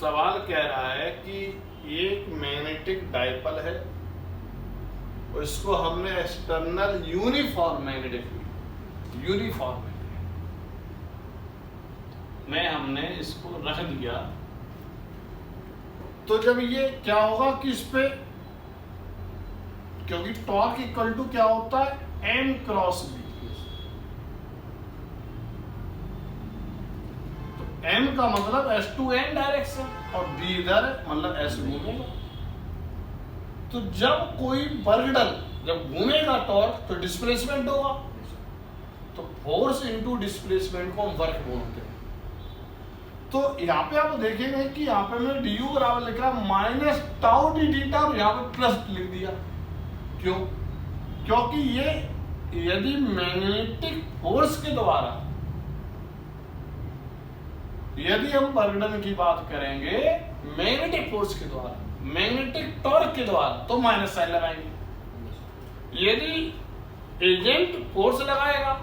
सवाल कह रहा है कि एक मैग्नेटिक डाइपोल है और इसको हमने एक्सटर्नल यूनिफॉर्म मैग्नेटिक यूनिफॉर्म में हमने इसको रख दिया, तो जब ये क्या होगा कि इस पे, क्योंकि टॉर्क इक्वल टू क्या होता है m क्रॉस b, तो m का मतलब s to n डायरेक्शन और b इधर मतलब s घूमेगा। तो जब कोई वर्क डन जब घूमेगा टॉर्क तो डिस्प्लेसमेंट होगा, तो फोर्स इनटू डिस्प्लेसमेंट को हम वर्क बोलते हैं। तो यहाँ पे आप देखेंगे कि यहाँ पे मैं डी यू बराबर लिखा माइनस टाउ डी थीटा और यहाँ पे प्लस लिख दिया। क्यों? क्योंकि ये यदि मैग्नेटिक फोर्स के द्वारा, यदि हम वर्कडन की बात करेंगे मैग्नेटिक फोर्स के द्वारा, मैग्नेटिक टॉर्क के द्वारा, तो माइनस साइन लगाएंगे। यदि एजेंट फोर्स लगाएगा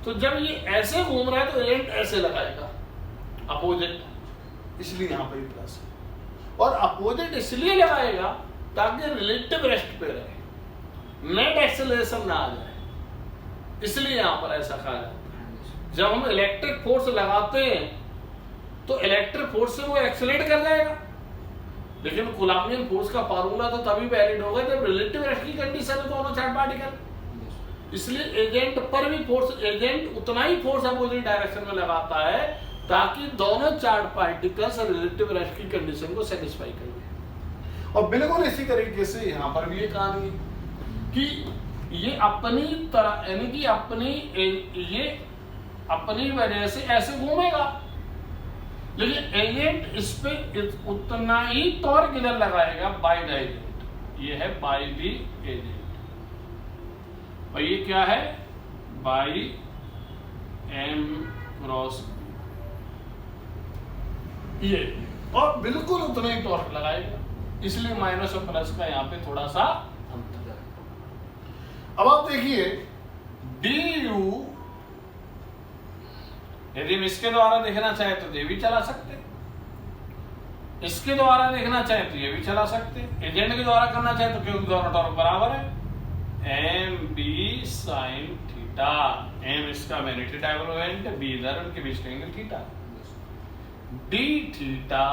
तो जब ये ऐसे घूम रहा है तो एजेंट ऐसे लगाएगा अपोजिट, इसलिए यहां पर प्लस है। और अपोजिट इसलिए लगाएगा ताकि रिलेटिव रेस्ट पे रहे, नेट एक्सेलरेशन ना आ जाए, इसलिए यहां पर ऐसा कहा जाता है। जब हम इलेक्ट्रिक फोर्स लगाते हैं तो इलेक्ट्रिक फोर्स से वो एक्सेलरेट कर जाएगा, लेकिन कूलम्बियन फोर्स का फार्मूला तो तभी वैलिड होगा जब रिलेटिव रेस्ट की कंडीशन है दोनों चार्ज पार्टिकल। इसलिए एजेंट पर भी फोर्स, एजेंट उतना ही फोर्स अपोजिट डायरेक्शन में लगाता है ताकि दोनों चार्ज पार्टिकल्स रिलेटिव रेस्ट की कंडीशन को सेटिस्फाई करें। और बिल्कुल इसी तरीके से यहाँ पर भी एक कहानी है कि ये अपनी तरह, यानी कि ये अपनी वजह से ऐसे घूमेगा, लेकिन एजेंट इस पे उतना ही टॉर्क इधर लगाएगा बाय द एजेंट। ये है बाय द एजेंट और ये क्या है बाय m क्रॉस ये, और बिल्कुल उतना ही टॉर्क लगाएगा, इसलिए माइनस और प्लस का यहाँ पे थोड़ा सा अंतर है। अब आप देखिए du, यदि हम इसके द्वारा देखना चाहे तो ये भी चला सकते, इसके द्वारा देखना चाहे तो ये भी चला सकते, एजेंट के द्वारा करना चाहे तो क्योंकि दोनों टॉर्क बराबर है M B sine theta, M इसका मैग्नेटिक डाइपोल, बी इधर, उनके बीच का एंगल थीटा डी थीटा।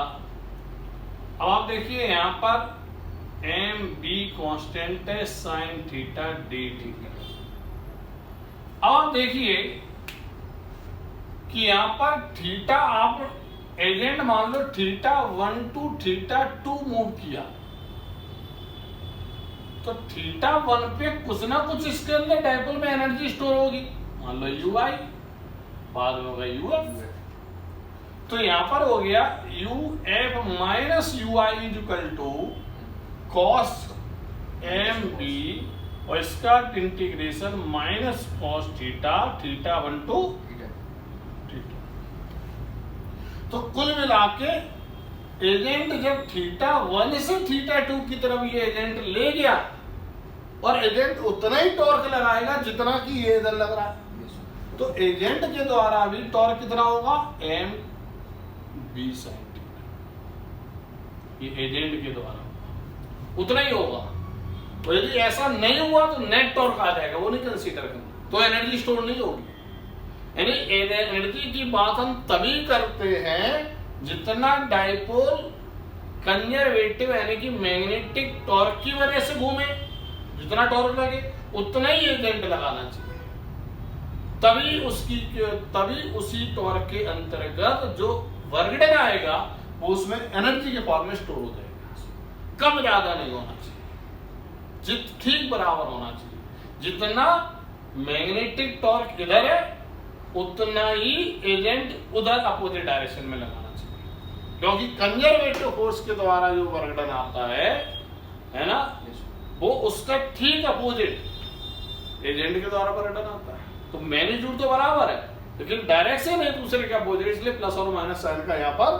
अब आप देखिए यहां पर एम बी कांस्टेंट है, साइन थीटा डी थीटा। अब आप देखिए कि यहां पर थीटा, आप एजेंट मान लो थीटा 1 to थीटा 2 मूव किया, तो थीटा 1 पे कुछ ना कुछ इसके अंदर डाइपोल में एनर्जी स्टोर होगी, मान लो यू आई, बाद में होगा यू एफ। तो यहां पर हो गया U F minus U I equal to cos M B और इसका integration minus cos theta, theta 1 to theta. तो कुल मिला के एजेंट जब थीटा 1 से थीटा 2 की तरफ ये एजेंट ले गया, और एजेंट उतना ही टॉर्क लगाएगा जितना कि ये इधर लग रहा है, तो एजेंट के द्वारा भी टॉर्क कितना होगा एम बी साइन थीटा, ये एजेंट के द्वारा उतना ही होगा। तो यदि ऐसा नहीं हुआ तो नेट टॉर्क आ जाएगा, वो नहीं कंसीडर करना, तो एनर्जी स्टोर नहीं होगी। यानी एनर्जी की बात हम तभी करते हैं जितना डाइपोल कंजर्वेटिव यानी कि मैग्नेटिक टॉर्क की वजह से घूमे, जितना टॉर्क लगे उतना ही एजेंट लगाना चाहिए, तभी उसी टॉर्क के अंतर्गत जो वर्क डन आएगा वो उसमें एनर्जी के फॉर्म में स्टोर हो जाएगा। कम ज्यादा नहीं होना चाहिए, ठीक बराबर होना चाहिए। जितना मैग्नेटिक टॉर्क इधर है उतना ही एजेंट उधर अपोजिट डायरेक्शन में लगाना चाहिए, क्योंकि कंजर्वेटिव फोर्स के द्वारा जो वर्क डन आता है ना, वो उसका ठीक अपोजिट एजेंट के द्वारा वर्क डन आता है। तो मैग्नीट्यूड तो बराबर है लेकिन डायरेक्शन है दूसरे के अपोजिट, इसलिए प्लस और माइनस साइन का यहाँ पर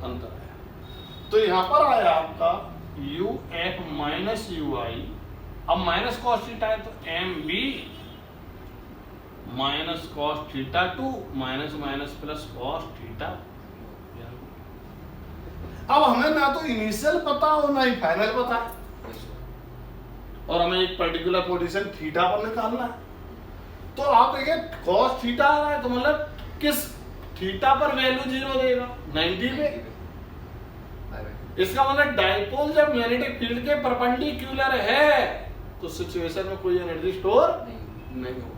अंतर है। तो यहाँ पर आया आपका U F minus U I, अब माइनस कॉस थीटा है तो M B minus cos theta 2 minus minus plus cos theta. अब हमें ना तो इनिशियल पता हो ना ही फाइनल पता है, और हमें एक पर्टिकुलर पोजीशन थीटा पर निकालना है। तो आप देखिए cos थीटा आ रहा है, तो मतलब किस थीटा पर वैल्यू 0 देगा, 90 पे। इसका मतलब डाइपोल जब मैग्नेटिक फील्ड के परपेंडिकुलर है तो सिचुएशन में कोई एनर्जी स्टोर नहीं हो।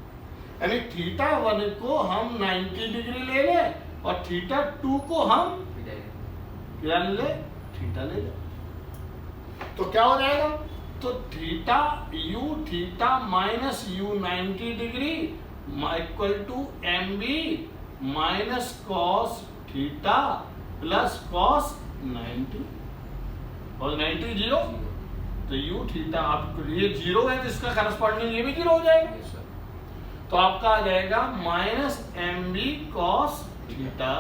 यानी थीटा 1 को हम 90 डिग्री ले लें और थीटा 2 को हम क्या ले ले, थीटा ले ले, तो क्या हो जाएगा, तो theta U theta minus U 90 degree equal to M B minus cos theta plus cos 90, और 90 जीरो, तो यू थीटा आपको ये 0 है तो इसका करस्पॉन्डिंग ये भी 0 हो जाएगा, तो आपका आ जाएगा minus M B cos theta,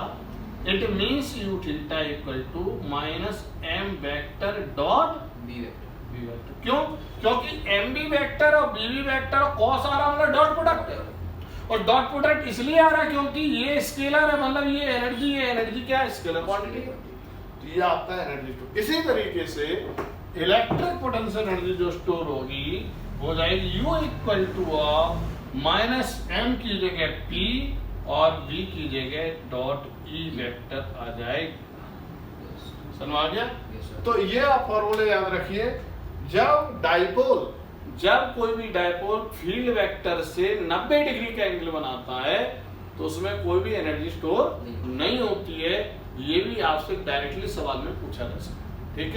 it means U theta equal to minus M vector dot B vector. क्यों? क्योंकि एम बी वेक्टर और बी वेक्टर और कॉस आ रहा है मतलब डॉट प्रोडक्ट है, और डॉट प्रोडक्ट इसलिए आ रहा है क्योंकि ये स्केलर है, मतलब ये एनर्जी क्या है, स्केलर क्वांटिटी है, तो ये आपका एनर्जी स्टोर। इसी तरीके से इलेक्ट्रिक पोटेंशियल एनर्जी जो स्टोर होगी हो जाएगी U equal to minus M की जगह P और V की जगह डॉट E वेक्टर आ जाएगी। समझ आ गया? तो ये आप फॉर्मूले याद रखिए, जब कोई भी डाइपोल फील्ड वेक्टर से 90 डिग्री का एंगल बनाता है तो उसमें कोई भी एनर्जी स्टोर नहीं होती है। ये भी आपसे डायरेक्टली सवाल में पूछा जा सकता है, ठीक है।